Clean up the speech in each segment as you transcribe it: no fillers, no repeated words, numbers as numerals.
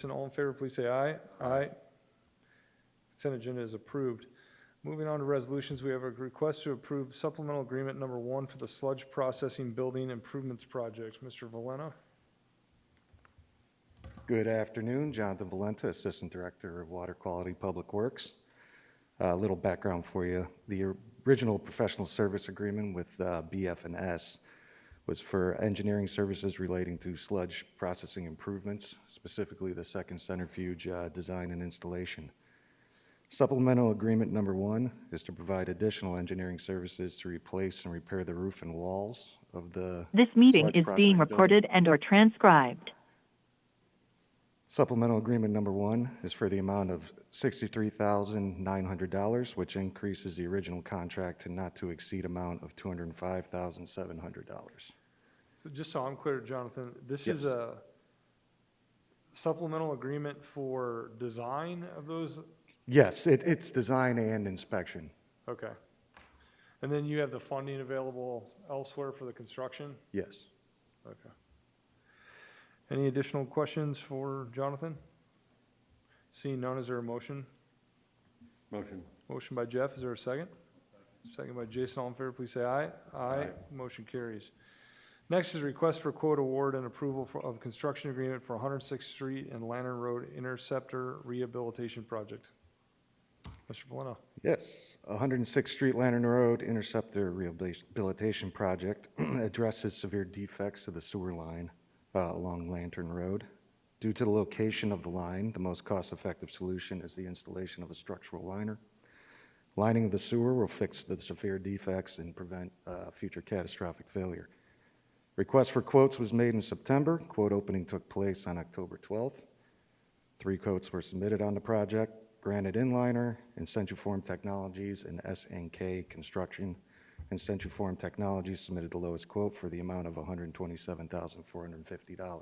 And all in favor, please say aye. Aye. Consent agenda is approved. Moving on to resolutions, we have a request to approve supplemental agreement number 1 for the sludge processing building improvements project. Mr. Valena? Good afternoon, Jonathan Valenta, Assistant Director of Water Quality Public Works. A little background for you. The original professional service agreement with BF&S was for engineering services relating to sludge processing improvements, specifically the second centrifuge design and installation. Supplemental agreement number 1 is to provide additional engineering services to replace and repair the roof and walls of the This meeting sludge is being processing recorded building. and/or transcribed. Supplemental agreement number 1 is for the amount of $63,900, which increases the original contract to not to exceed amount of $205,700. So just so I'm clear, Jonathan, this Yes. is a supplemental agreement for design of those? Yes, it's design and inspection. Okay. And then you have the funding available elsewhere for the construction? Yes. Okay. Any additional questions for Jonathan? Seeing none, is there a motion? Motion. Motion by Jeff, is there a second? Second by Jason, all in favor, please say aye. Aye. Motion carries. Next is a request for quote award and approval of construction agreement for 106th Street and Lantern Road Interceptor Rehabilitation Project. Mr. Valena? Yes, 106th Street Lantern Road Interceptor Rehabilitation Project addresses severe defects to the sewer line along Lantern Road. Due to the location of the line, the most cost-effective solution is the installation of a structural liner. Lining of the sewer will fix the severe defects and prevent future catastrophic failure. Request for quotes was made in September. Quote opening took place on October 12th. 3 quotes were submitted on the project: Granite Inliner, Incentiform Technologies, and S&K Construction. Incentiform Technologies submitted the lowest quote for the amount of $127,450.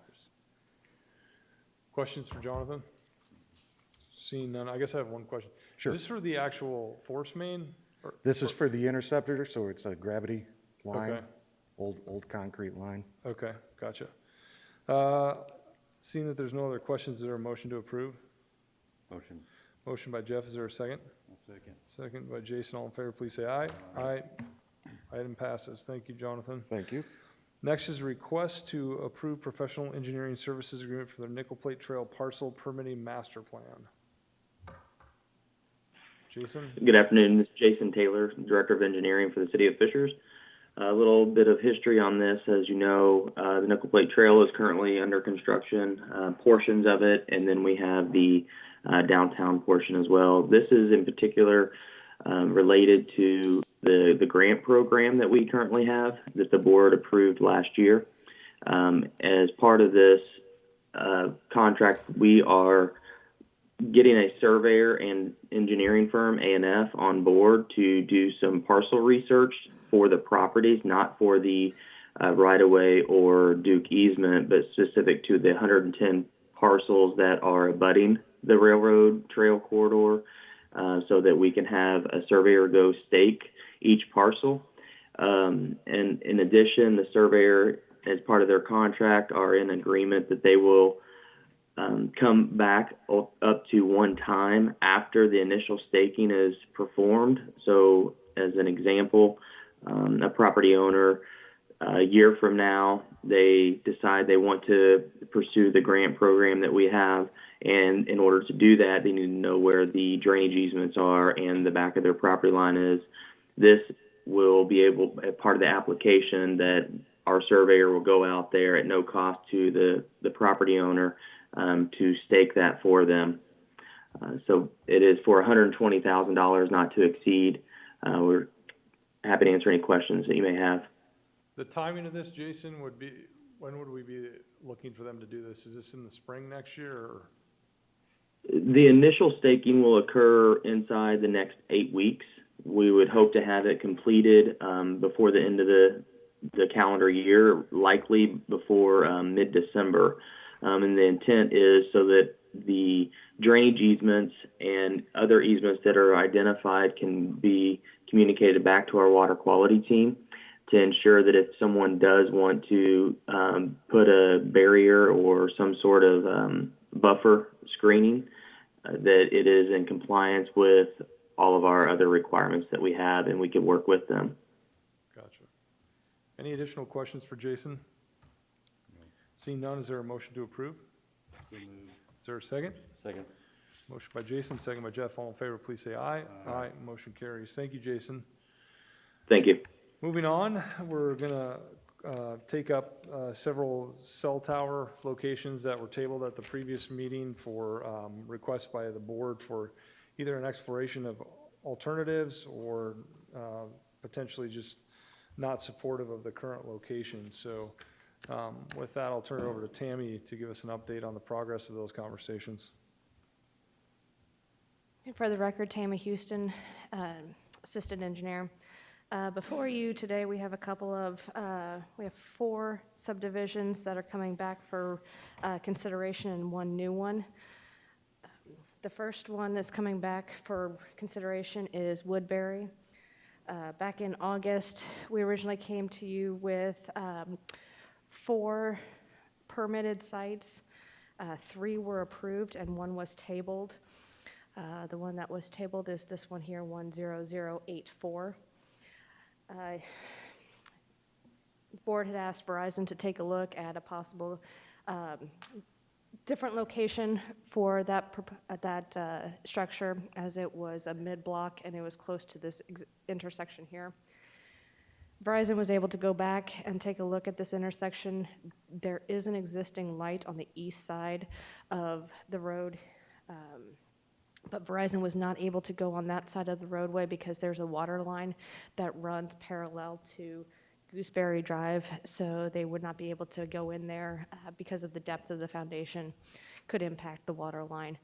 Questions for Jonathan? Seeing none, I guess I have one question. Sure. Is this for the actual force main? This is for the Interceptor, so it's a gravity line, Okay. old concrete line. Okay, gotcha. Seeing that there's no other questions, is there a motion to approve? Motion. Motion by Jeff, is there a second? I'll second. Second by Jason, all in favor, please say aye. Aye. Item passes. Thank you, Jonathan. Thank you. Next is a request to approve professional engineering services agreement for the Nickel Plate Trail Parcel Permitting Master Plan. Jason? Good afternoon. This is Jason Taylor, Director of Engineering for the City of Fishers. A little bit of history on this. As you know, the Nickel Plate Trail is currently under construction, portions of it, and then we have the downtown portion as well. This is in particular related to the grant program that we currently have that the board approved last year. As part of this contract, we are getting a surveyor and engineering firm, A&F, on board to do some parcel research for the properties, not for the right-of-way or Duke easement, but specific to the 110 parcels that are abutting the railroad trail corridor, so that we can have a surveyor go stake each parcel. And in addition, the surveyor, as part of their contract, are in agreement that they will come back up to one time after the initial staking is performed. So as an example, a property owner, a year from now, they decide they want to pursue the grant program that we have. And in order to do that, they need to know where the drainage easements are and the back of their property line is. This will be able, as part of the application, that our surveyor will go out there at no cost to the property owner to stake that for them. So it is for $120,000, not to exceed. We're happy to answer any questions that you may have. The timing of this, Jason, would be, when would we be looking for them to do this? Is this in the spring next year, or? The initial staking will occur inside the next 8 weeks. We would hope to have it completed before the end of the calendar year, likely before mid-December. And the intent is so that the drainage easements and other easements that are identified can be communicated back to our water quality team to ensure that if someone does want to put a barrier or some sort of buffer screening, that it is in compliance with all of our other requirements that we have, and we could work with them. Gotcha. Any additional questions for Jason? Seeing none, is there a motion to approve? So moved. Is there a second? Second. Motion by Jason, second by Jeff. All in favor, please say aye. Aye. Motion carries. Thank you, Jason. Thank you. Moving on, we're gonna take up several cell tower locations that were tabled at the previous meeting for requests by the board for either an exploration of alternatives or potentially just not supportive of the current location. So with that, I'll turn it over to Tammy to give us an update on the progress of those conversations. And for the record, Tammy Houston, Assistant Engineer. Before you today, we have we have 4 subdivisions that are coming back for consideration and 1 new one. The first one that's coming back for consideration is Woodbury. Back in August, we originally came to you with 4 permitted sites. 3 were approved and 1 was tabled. The one that was tabled is this one here, 10084. The board had asked Verizon to take a look at a possible different location for that structure, as it was a mid-block and it was close to this intersection here. Verizon was able to go back and take a look at this intersection. There is an existing light on the east side of the road, but Verizon was not able to go on that side of the roadway because there's a water line that runs parallel to Gooseberry Drive, so they would not be able to go in there because of the depth of the foundation could impact the water line.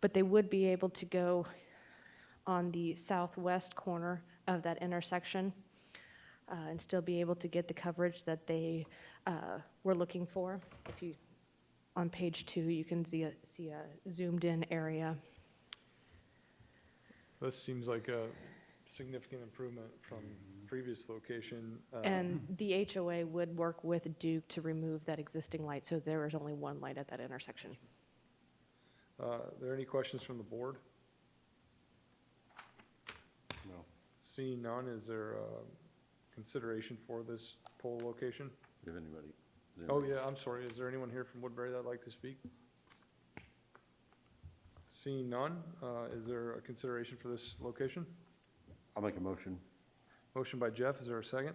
But they would be able to go on the southwest corner of that intersection and still be able to get the coverage that they were looking for. If you, on page 2, you can see a zoomed in area. This seems like a significant improvement from previous location. And the HOA would work with Duke to remove that existing light, so there is only 1 light at that intersection. Are there any questions from the board? No. Seeing none, is there consideration for this pole location? If anybody. Oh, yeah, I'm sorry. Is there anyone here from Woodbury that'd like to speak? Seeing none, is there a consideration for this location? I'll make a motion. Motion by Jeff, is there a second?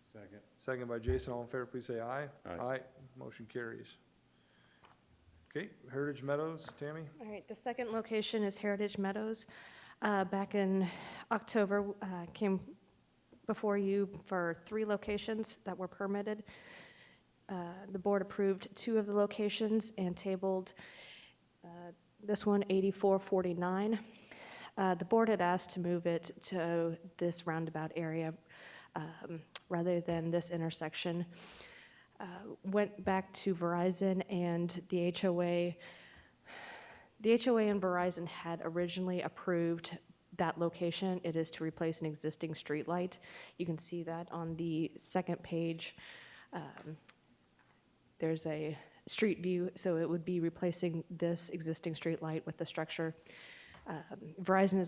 Second. Second by Jason, all in favor, please say aye. Aye. Motion carries. Okay, Heritage Meadows, Tammy? All right, the second location is Heritage Meadows. Back in October, came before you for 3 locations that were permitted. The board approved 2 of the locations and tabled this one, 8449. The board had asked to move it to this roundabout area rather than this intersection. Went back to Verizon and the HOA. The HOA and Verizon had originally approved that location. It is to replace an existing street light. You can see that on the second page. There's a street view, so it would be replacing this existing street light with the structure. Verizon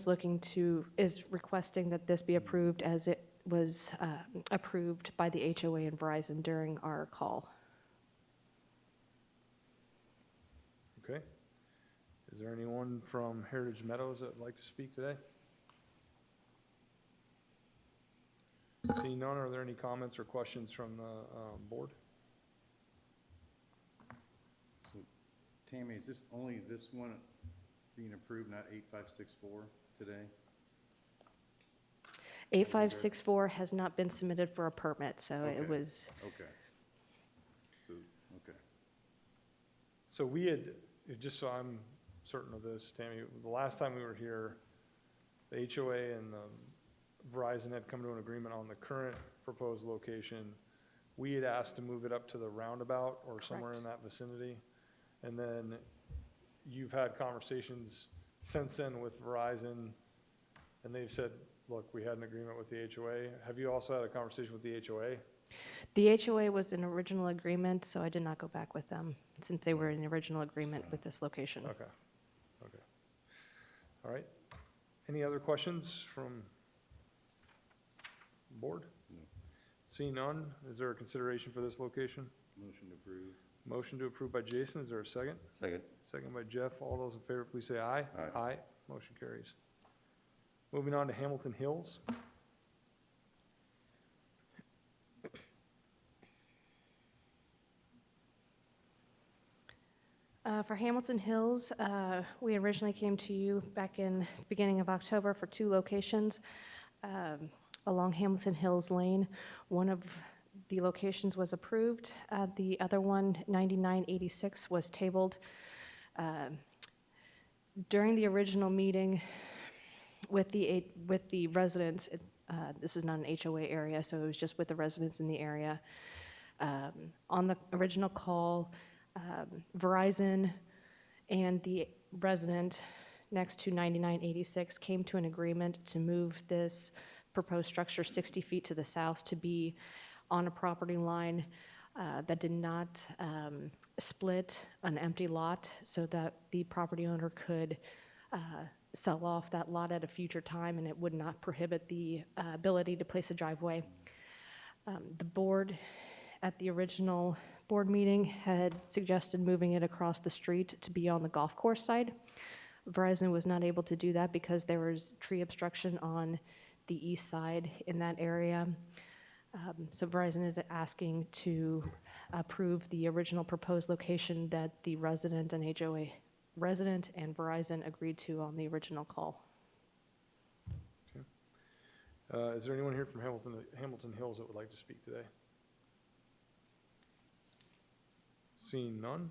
is requesting that this be approved as it was approved by the HOA and Verizon during our call. Okay. Is there anyone from Heritage Meadows that would like to speak today? Seeing none, are there any comments or questions from the board? So, Tammy, is this only this one being approved, not 8564 today? 8564 has not been submitted for a permit, so Okay. it was, Okay. So, okay. So we had, just so I'm certain of this, Tammy, the last time we were here, the HOA and Verizon had come to an agreement on the current proposed location. We had asked to move it up to the roundabout or somewhere Correct. in that vicinity. And then you've had conversations since then with Verizon, and they've said, look, we had an agreement with the HOA. Have you also had a conversation with the HOA? The HOA was an original agreement, so I did not go back with them, since they were in the original agreement with this location. Okay, okay. All right. Any other questions from the board? No. Seeing none, is there a consideration for this location? Motion to approve. Motion to approve by Jason, is there a second? Second. Second by Jeff. All those in favor, please say aye. Aye. Aye. Motion carries. Moving on to Hamilton Hills. For Hamilton Hills, we originally came to you back in the beginning of October for 2 locations along Hamilton Hills Lane. One of the locations was approved. The other one, 9986, was tabled. During the original meeting with the residents, this is not an HOA area, so it was just with the residents in the area. On the original call, Verizon and the resident next to 9986 came to an agreement to move this proposed structure 60 feet to the south to be on a property line that did not split an empty lot, so that the property owner could sell off that lot at a future time, and it would not prohibit the ability to place a driveway. The board at the original board meeting had suggested moving it across the street to be on the golf course side. Verizon was not able to do that because there was tree obstruction on the east side in that area. So Verizon is asking to approve the original proposed location that the resident and HOA resident and Verizon agreed to on the original call. Is there anyone here from Hamilton Hills that would like to speak today? Seeing none,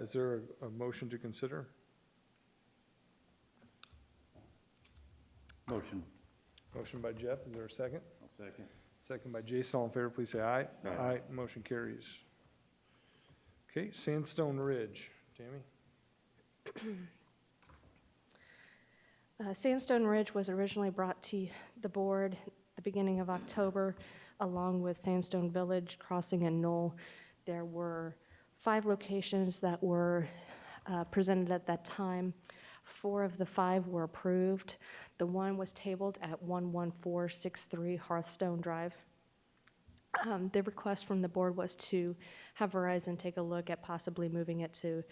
is there a motion to consider? Motion. Motion by Jeff, is there a second? I'll second. Second by Jason, all in favor, please say aye. Aye. Motion carries. Okay, Sandstone Ridge, Tammy? Sandstone Ridge was originally brought to the board at the beginning of October, along with Sandstone Village, Crossing, and Knoll. There were 5 locations that were presented at that time. 4 of the 5 were approved. The one was tabled at 11463 Hearthstone Drive. The request from the board was to have Verizon take a look at possibly moving it to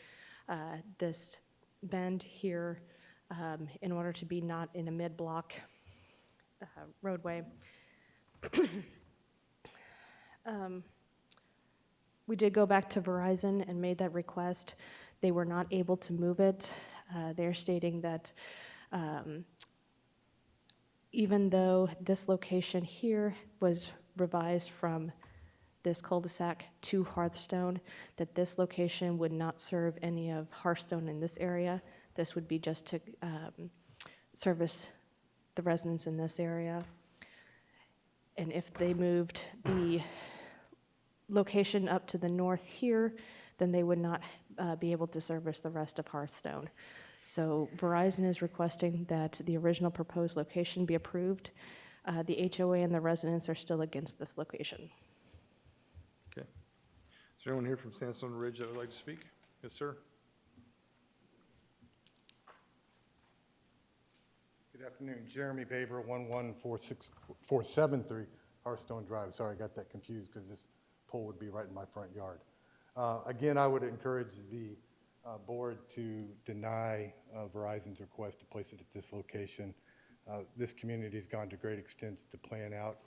this bend here in order to be not in a mid-block roadway. We did go back to Verizon and made that request. They were not able to move it. They're stating that even though this location here was revised from this cul-de-sac to Hearthstone, that this location would not serve any of Hearthstone in this area. This would be just to service the residents in this area. And if they moved the location up to the north here, then they would not be able to service the rest of Hearthstone. So Verizon is requesting that the original proposed location be approved. The HOA and the residents are still against this location. Okay. Is there anyone here from Sandstone Ridge that would like to speak? Yes, sir. Good afternoon, Jeremy Baber, 1146473 Hearthstone Drive. Sorry, I got that confused because this pole would be right in my front yard. Again, I would encourage the board to deny Verizon's request to place it at this location. This community has gone to great extents to plan out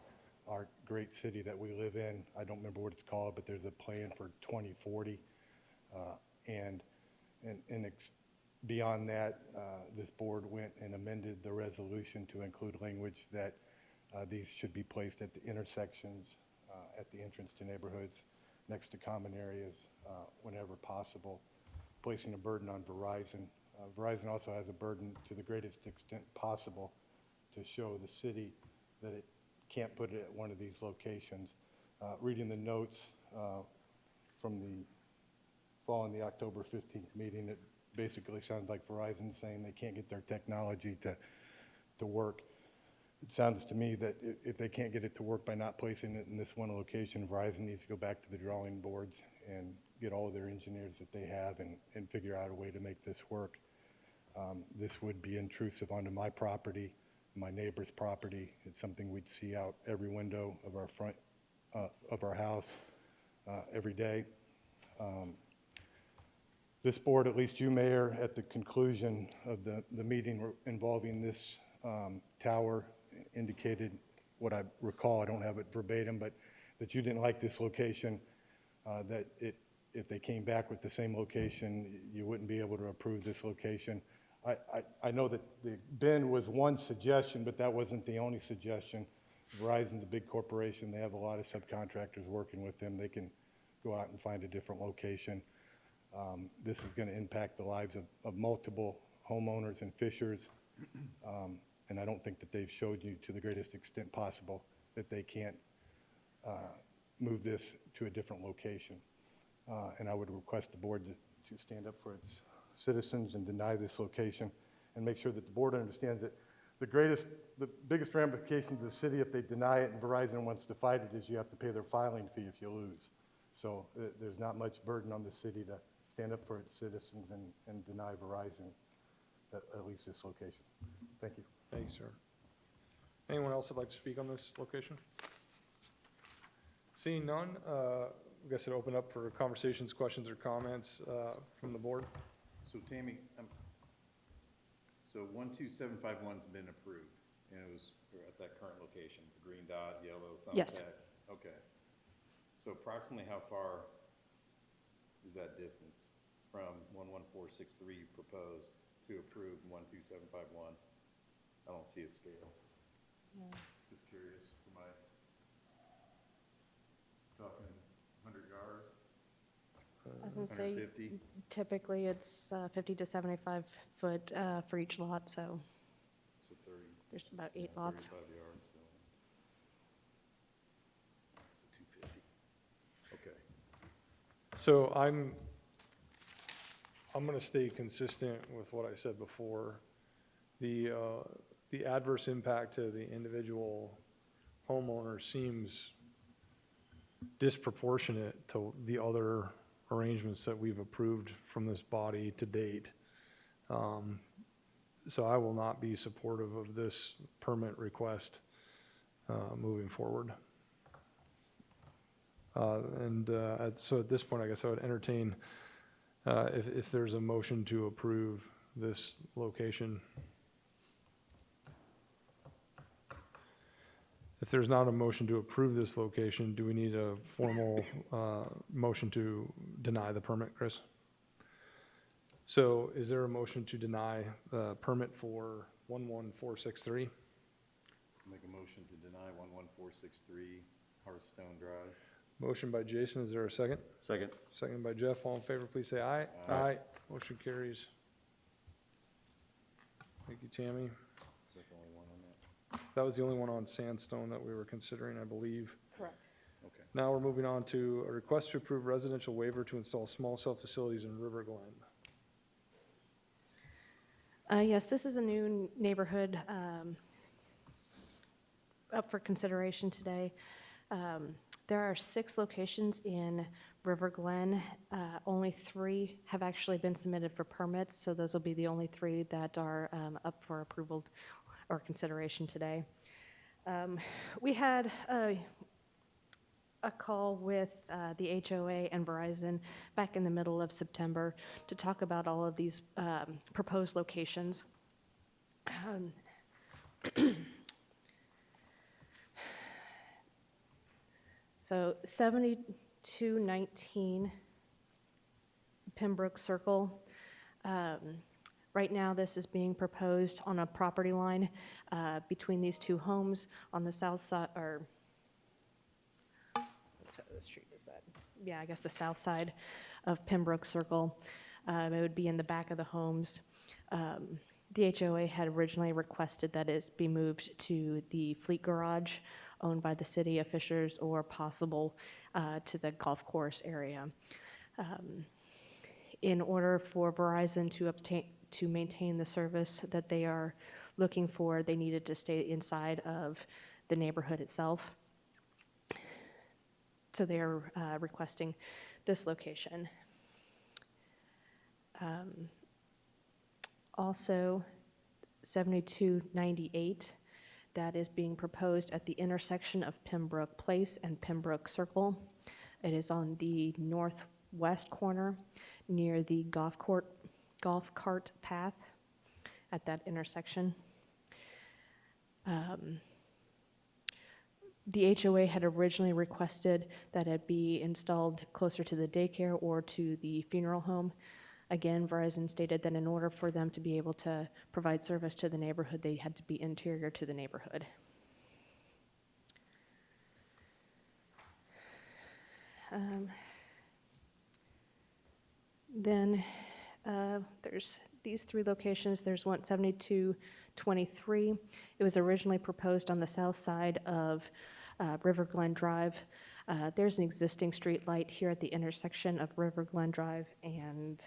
our great city that we live in. I don't remember what it's called, but there's a plan for 2040. Beyond that, this board went and amended the resolution to include language that these should be placed at the intersections, at the entrance to neighborhoods, next to common areas, whenever possible, placing a burden on Verizon. Verizon also has a burden to the greatest extent possible to show the city that it can't put it at one of these locations. Reading the notes from the following the October 15th meeting, it basically sounds like Verizon saying they can't get their technology to work. It sounds to me that if they can't get it to work by not placing it in this one location, Verizon needs to go back to the drawing boards and get all of their engineers that they have and figure out a way to make this work. This would be intrusive onto my property, my neighbor's property. It's something we'd see out every window of our front, of our house every day. This board, at least you, Mayor, at the conclusion of the meeting involving this tower, indicated what I recall, I don't have it verbatim, but that you didn't like this location, that if they came back with the same location, you wouldn't be able to approve this location. I know that the bin was one suggestion, but that wasn't the only suggestion. Verizon's a big corporation. They have a lot of subcontractors working with them. They can go out and find a different location. This is going to impact the lives of multiple homeowners and fishers. And I don't think that they've showed you to the greatest extent possible that they can't move this to a different location. And I would request the board to stand up for its citizens and deny this location and make sure that the board understands that the biggest ramification to the city if they deny it and Verizon wants to fight it is you have to pay their filing fee if you lose. So there's not much burden on the city to stand up for its citizens and deny Verizon at least this location. Thank you. Thank you, sir. Anyone else that'd like to speak on this location? Seeing none, I guess it'll open up for conversations, questions, or comments from the board. So Tammy, so 12751's been approved, and it was at that current location, the green dot, yellow Yes. thumbtack? Okay. So approximately how far is that distance from 11463 you proposed to approved 12751? I don't see a scale. Just curious, am I talking 100 yards? I was going to say, 150? typically it's 50 to 75 foot for each lot, so So 30. there's about 8 lots. 35 yards, so. So 250. Okay. So I'm going to stay consistent with what I said before. The adverse impact to the individual homeowner seems disproportionate to the other arrangements that we've approved from this body to date. So I will not be supportive of this permit request moving forward. So at this point, I guess I would entertain if there's a motion to approve this location. If there's not a motion to approve this location, do we need a formal motion to deny the permit, Chris? So is there a motion to deny the permit for 11463? Make a motion to deny 11463 Hearthstone Drive. Motion by Jason, is there a second? Second. Second by Jeff, all in favor, please say aye. Aye. Motion carries. Thank you, Tammy. Is that the only one on that? That was the only one on Sandstone that we were considering, I believe. Correct. Okay. Now we're moving on to a request to approve residential waiver to install small cell facilities in River Glen. Yes, this is a new neighborhood up for consideration today. There are 6 locations in River Glen. Only 3 have actually been submitted for permits, so those will be the only 3 that are up for approval or consideration today. We had a call with the HOA and Verizon back in the middle of September to talk about all of these proposed locations. So 7219 Pembroke Circle. Right now, this is being proposed on a property line between these 2 homes on the south side, or what side of the street is that? Yeah, I guess the south side of Pembroke Circle. It would be in the back of the homes. The HOA had originally requested that it be moved to the fleet garage owned by the city of Fishers, or possible to the golf course area. In order for Verizon to maintain the service that they are looking for, they needed to stay inside of the neighborhood itself. So they're requesting this location. Also, 7298, that is being proposed at the intersection of Pembroke Place and Pembroke Circle. It is on the northwest corner near the golf cart path at that intersection. The HOA had originally requested that it be installed closer to the daycare or to the funeral home. Again, Verizon stated that in order for them to be able to provide service to the neighborhood, they had to be interior to the neighborhood. Then there's these three locations. There's 17223. It was originally proposed on the south side of River Glen Drive. There's an existing street light here at the intersection of River Glen Drive and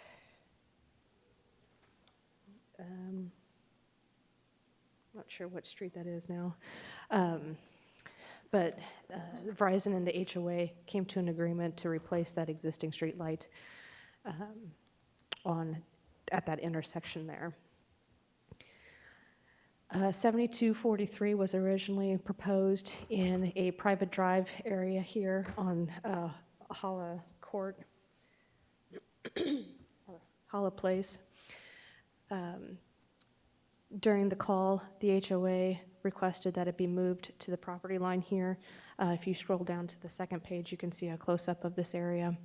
not sure what street that is now. But Verizon and the HOA came to an agreement to replace that existing street light at that intersection there. 7243 was originally proposed in a private drive area here on Holla Court, Holla Place. During the call, the HOA requested that it be moved to the property line here. If you scroll down to the second page, you can see a close-up of this area.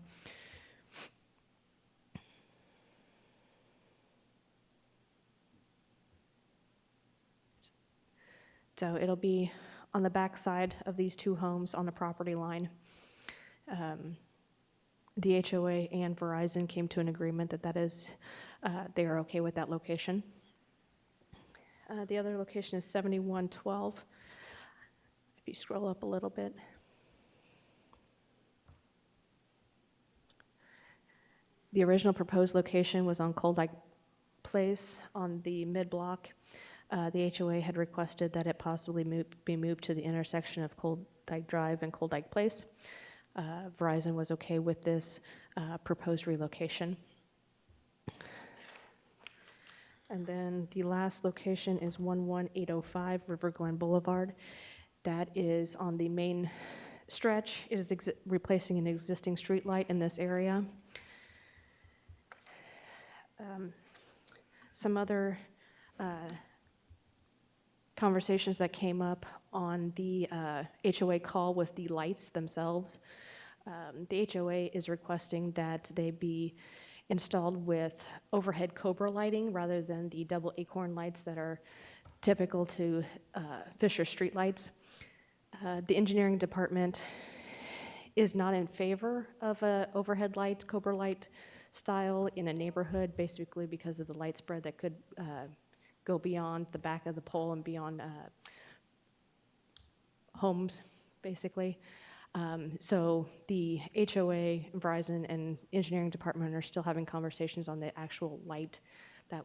So it'll be on the back side of these two homes on the property line. The HOA and Verizon came to an agreement that they are okay with that location. The other location is 7112. If you scroll up a little bit. The original proposed location was on Cold Lake Place on the mid-block. The HOA had requested that it possibly be moved to the intersection of Cold Lake Drive and Cold Lake Place. Verizon was okay with this proposed relocation. And then the last location is 11805 River Glen Boulevard. That is on the main stretch. It is replacing an existing street light in this area. Some other conversations that came up on the HOA call was the lights themselves. The HOA is requesting that they be installed with overhead Cobra lighting rather than the double acorn lights that are typical to Fisher street lights. The engineering department is not in favor of a overhead light, Cobra light style in a neighborhood, basically because of the light spread that could go beyond the back of the pole and beyond homes, basically. So the HOA, Verizon, and engineering department are still having conversations on the actual light that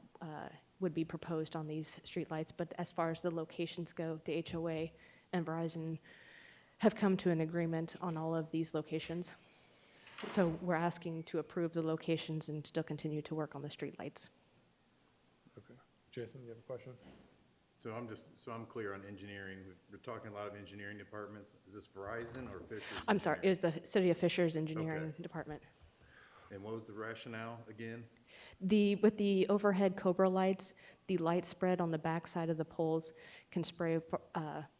would be proposed on these streetlights. But as far as the locations go, the HOA and Verizon have come to an agreement on all of these locations. So we're asking to approve the locations and still continue to work on the streetlights. Okay. Jason, you have a question? So I'm clear on engineering. We're talking a lot of engineering departments. Is this Verizon or Fisher's? I'm sorry, it Engineering? was the City of Fisher's engineering Okay. department. And what was the rationale again? With the overhead Cobra lights, the light spread on the back side of the poles can spray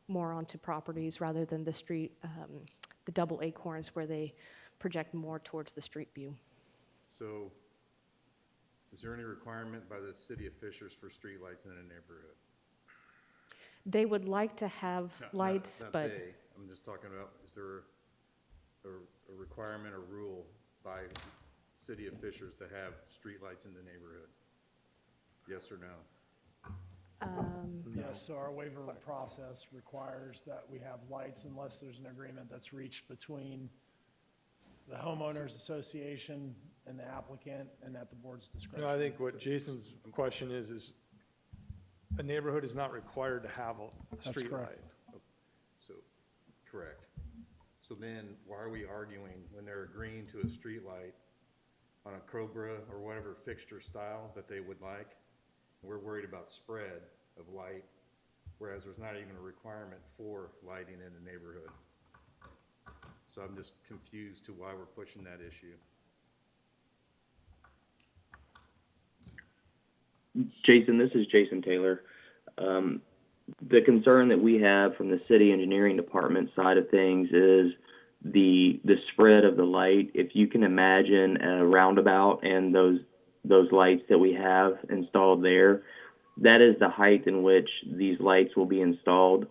more onto properties rather than the street, the double acorns where they project more towards the street view. So is there any requirement by the City of Fishers for streetlights in a neighborhood? They would like to have lights, Not but they. I'm just talking about, is there a requirement or rule by City of Fishers to have streetlights in the neighborhood? Yes or no? Yes, so our waiver process requires that we have lights unless there's an agreement that's reached between the homeowners association and the applicant and at the board's discretion. No, I think what Jason's question is a neighborhood is not required to have a street light. correct. So, correct. So then, why are we arguing when they're agreeing to a street light on a Cobra or whatever fixture style that they would like? We're worried about spread of light, whereas there's not even a requirement for lighting in the neighborhood. So I'm just confused to why we're pushing that issue. Jason, this is Jason Taylor. The concern that we have from the city engineering department side of things is the spread of the light. If you can imagine a roundabout and those lights that we have installed there, that is the height in which these lights will be installed.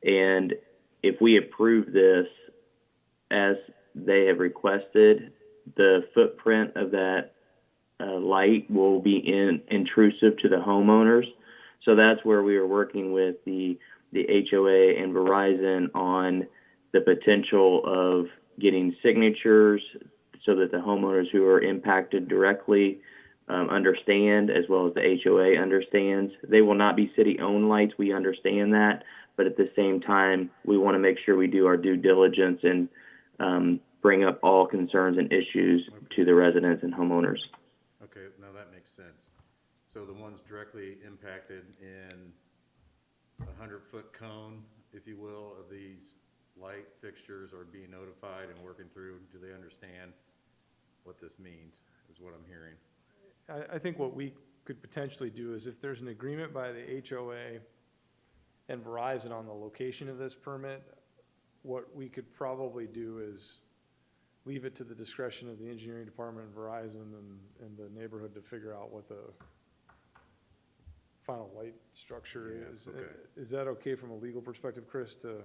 And if we approve this as they have requested, the footprint of that light will be intrusive to the homeowners. So that's where we are working with the HOA and Verizon on the potential of getting signatures so that the homeowners who are impacted directly understand, as well as the HOA understands. They will not be city-owned lights, we understand that, but at the same time, we want to make sure we do our due diligence and bring up all concerns and issues to the residents and homeowners. Okay, now that makes sense. So the ones directly impacted in a 100-foot cone, if you will, of these light fixtures are being notified and working through, do they understand what this means, is what I'm hearing? I think what we could potentially do is if there's an agreement by the HOA and Verizon on the location of this permit, what we could probably do is leave it to the discretion of the engineering department and Verizon and the neighborhood to figure out what the final light structure Yeah, is. okay. Is that okay from a legal perspective, Chris, to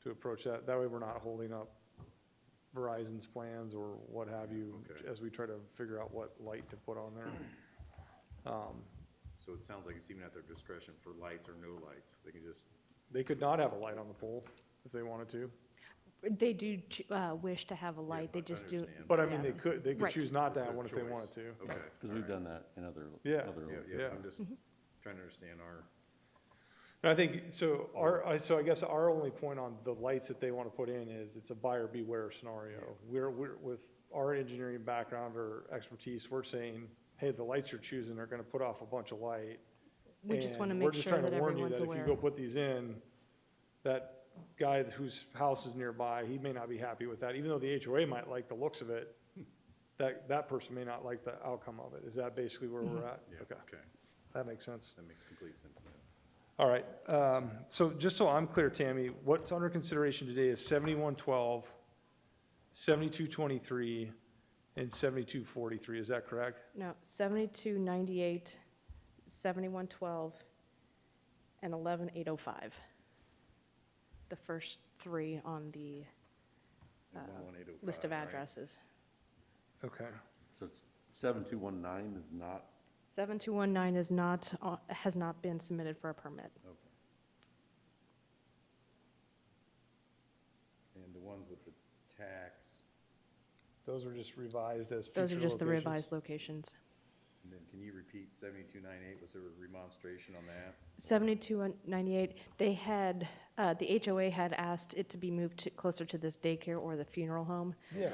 approach that? That way we're not holding up Verizon's plans or what have you, Okay. as we try to figure out what light to put on there. So it sounds like it's even at their discretion for lights or no lights. They can just, They could not have a light on the pole if they wanted to, They do wish to have a light, they I just do. understand. but I mean, Yeah. they could Right. choose not to It's have their one if they choice. wanted to. Okay. Because we've done that in other. Yeah. other Yeah, Yeah. I'm just trying to understand our, And I think, so I guess our only point on the lights that they want to put in is it's a buyer beware scenario. We're with our engineering background or expertise, we're saying, hey, the lights you're choosing are going to put off a bunch of light. We just want to And make we're just sure trying to that warn you everyone's that if you aware. go put these in, that guy whose house is nearby, he may not be happy with that, even though the HOA might like the looks of it, that person may not like the outcome of it. Is that basically where we're at? yeah, Okay, okay. that makes sense. That makes complete sense then. All right, so just so I'm clear, Tammy, what's under consideration today is 7112, 7223, and 7243, is that correct? No, 7298, 7112, and 11805. The first three on the And 11805, list of right? addresses. Okay, So it's 7219 is not, 7219 is not, has not been submitted for a permit. Okay. And the ones with the tax, those are just revised as future Those are just the locations. revised locations. and then can you repeat 7298? Was there a remonstration on that? 7298, they had, the HOA had asked it to be moved closer to this daycare or the funeral home, Yeah,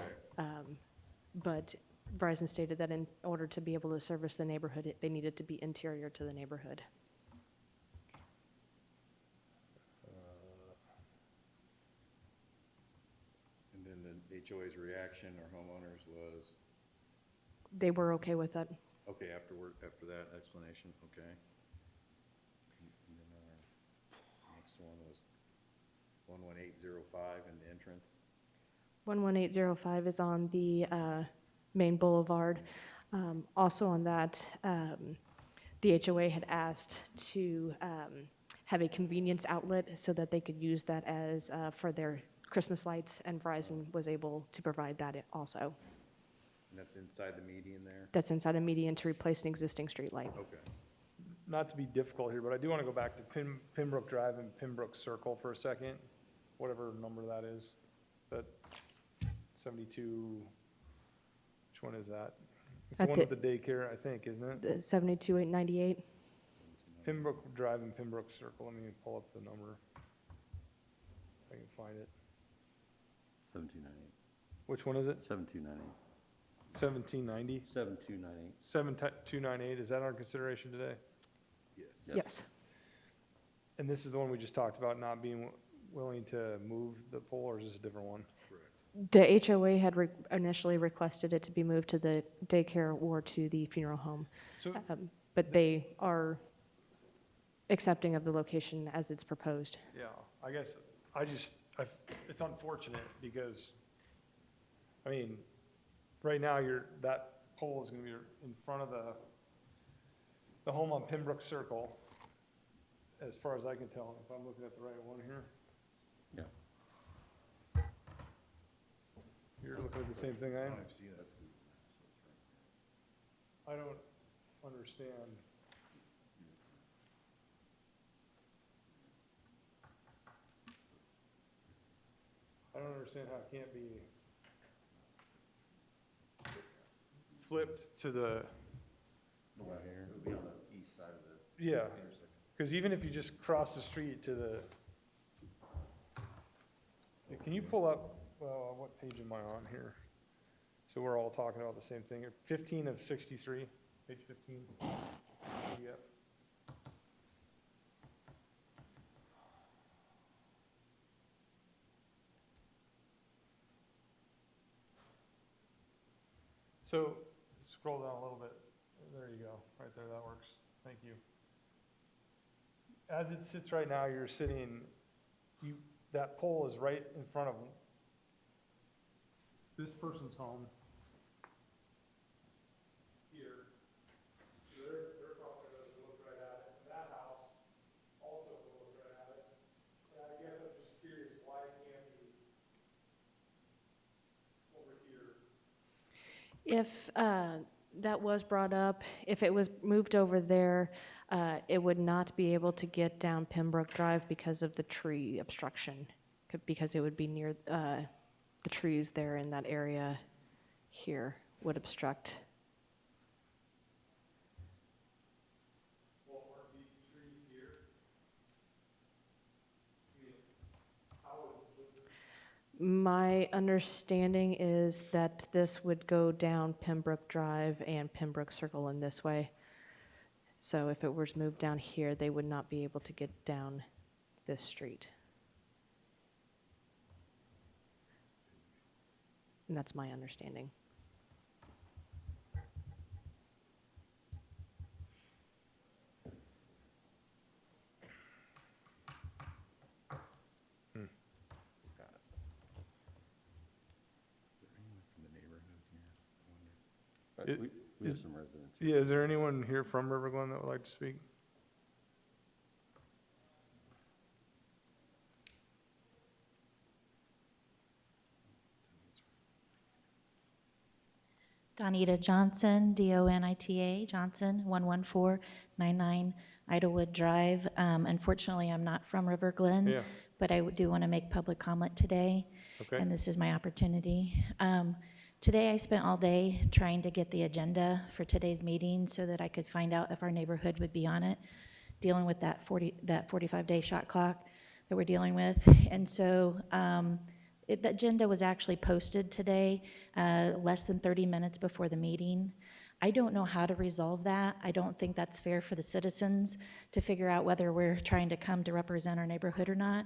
but Verizon stated that in order to be able to service the neighborhood, they needed to be interior to the neighborhood. And then the HOA's reaction or homeowners was, They were okay with that. okay, after that explanation, okay. And then our next one was 11805 in the entrance. 11805 is on the main boulevard. Also on that, the HOA had asked to have a convenience outlet so that they could use that as for their Christmas lights, and Verizon was able to provide that also. And that's inside the median there? That's inside a median to replace an existing street light. Okay. not to be difficult here, but I do want to go back to Pembroke Drive and Pembroke Circle for a second, whatever number that is. That 72, Which one is that? It's the At one the- with the daycare, I think, isn't it? The 72898. Pembroke Drive and Pembroke Circle. Let me pull up the number. If I can find it. 7298. Which one is it? 7298. 1790? 7298. 7298, is that our consideration today? Yep. Yes. And this is the one we just talked about not being willing to move the pole, or is this a different one? The HOA had initially requested it to be moved to the daycare or to the funeral home, So, but they are accepting of the location as it's proposed. yeah, I guess, it's unfortunate because, I mean, right now, that pole is gonna be in front of the home on Pembroke Circle, as far as I can tell, if I'm looking at the right one here. Yeah. You're looking at the same thing I am? I don't understand. I don't understand how it can't be flipped to the, Right here. It would be on the east side of the yeah, because even if you just cross the street to the, can you pull up, what page am I on here? So we're all talking about the same thing. 15 of 63, page 15. Yep. So scroll down a little bit. There you go. Right there, that works. Thank you. As it sits right now, you're sitting, that pole is right in front of this person's home. Here. Their property doesn't look right at it. That house also will look right at it. And I guess I'm just curious why it can't be over here. If that was brought up, if it was moved over there, it would not be able to get down Pembroke Drive because of the tree obstruction, because it would be near the trees there in that area here would obstruct. Well, are these trees here? I mean, how would, My understanding is that this would go down Pembroke Drive and Pembroke Circle in this way. So if it was moved down here, they would not be able to get down this street. And that's my understanding. Is there anyone from the neighborhood here? I wonder. We have some residents. yeah, is there anyone here from River Glen that would like to speak? Donita Johnson, Donita Johnson, 11499 Idlewood Drive. Unfortunately, I'm not from River Glen, Yeah, but I do want to make public comment today, okay. and this is my opportunity. Today, I spent all day trying to get the agenda for today's meeting so that I could find out if our neighborhood would be on it, dealing with that 45-day shot clock that we're dealing with. And so the agenda was actually posted today, less than 30 minutes before the meeting. I don't know how to resolve that. I don't think that's fair for the citizens to figure out whether we're trying to come to represent our neighborhood or not.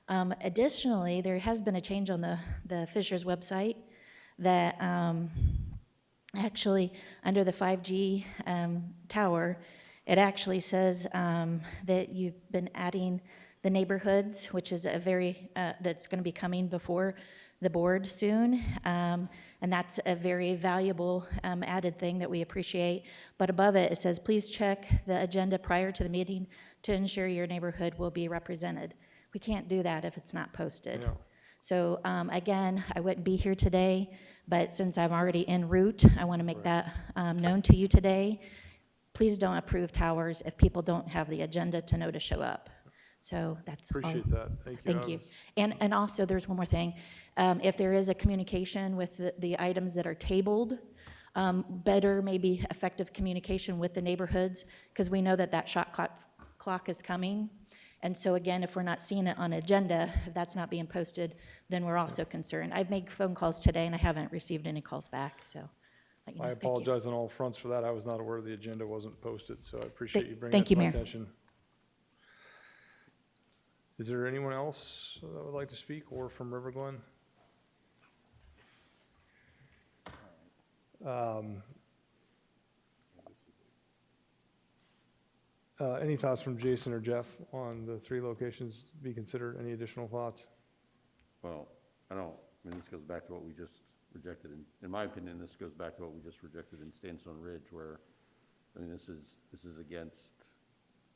Additionally, there has been a change on the Fishers website that actually, under the 5G tower, it actually says that you've been adding the neighborhoods, which is that's going to be coming before the board soon, and that's a very valuable added thing that we appreciate. But above it, it says, please check the agenda prior to the meeting to ensure your neighborhood will be represented. We can't do that if it's not posted. Yeah. So again, I wouldn't be here today, but since I'm already en route, I want to make that known to you today. Please don't approve towers if people don't have the agenda to know to show up. So that's all. Appreciate that. Thank you. Thank you. And also, there's one more thing. If there is a communication with the items that are tabled, Better, maybe effective communication with the neighborhoods, because we know that that shot clock is coming. And so again, if we're not seeing it on agenda, if that's not being posted, then we're also concerned. I've made phone calls today and I haven't received any calls back, so. let you know. I Thank you. apologize on all fronts for that. I was not aware the agenda wasn't posted, so I appreciate you bringing Thank it to you, my Mayor. attention. Is there anyone else that would like to speak, or from River Glen? Any thoughts from Jason or Jeff on the 3 locations to be considered? Any additional thoughts? Well, I mean, this goes back to what we just rejected. In my opinion, this goes back to what we just rejected in Sandstone Ridge, where, I mean, this is against,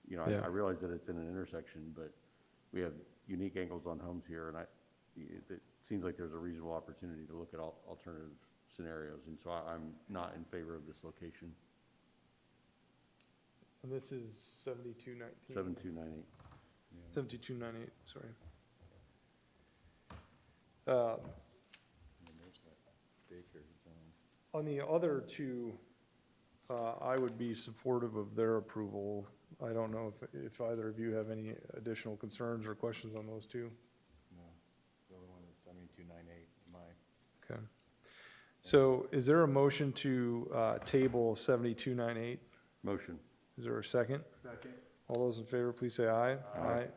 you know, Yeah. I realize that it's in an intersection, but we have unique angles on homes here, and it seems like there's a reasonable opportunity to look at alternative scenarios, and so I'm not in favor of this location. And this is 7219. 7298. 7298, sorry. On the other 2, I would be supportive of their approval. I don't know if either of you have any additional concerns or questions on those 2. No, the other one is 7298 in my. Okay. So is there a motion to table 7298? Motion. Is there a second? Second. All those in favor, please say aye. Aye.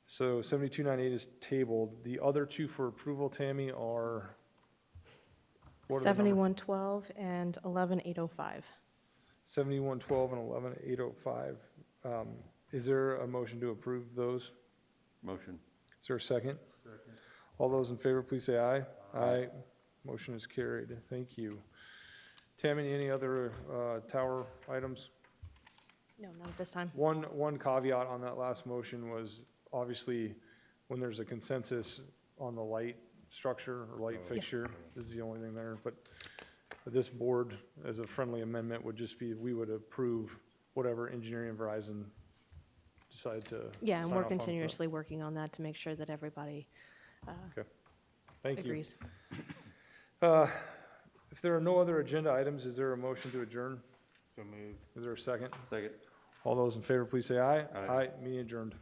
So 7298 is tabled. The other 2 for approval, Tammy, are? what are the numbers? 7112 and 11805. 7112 and 11805. Is there a motion to approve those? Motion. Is there a second? Second. All those in favor, please say aye. Aye. Motion is carried. Thank you. Tammy, any other tower items? No, not at this time. One caveat on that last motion was, obviously, when there's a consensus on the light structure or light fixture, this is the only thing there, but this board, as a friendly amendment, would just be, we would approve whatever engineering and Verizon decide to Yeah, and sign we're off on. continuously working on that to make sure that everybody Thank you. agrees. If there are no other agenda items, is there a motion to adjourn? So moved. Is there a second? Second. All those in favor, please say aye. Aye. Meeting adjourned.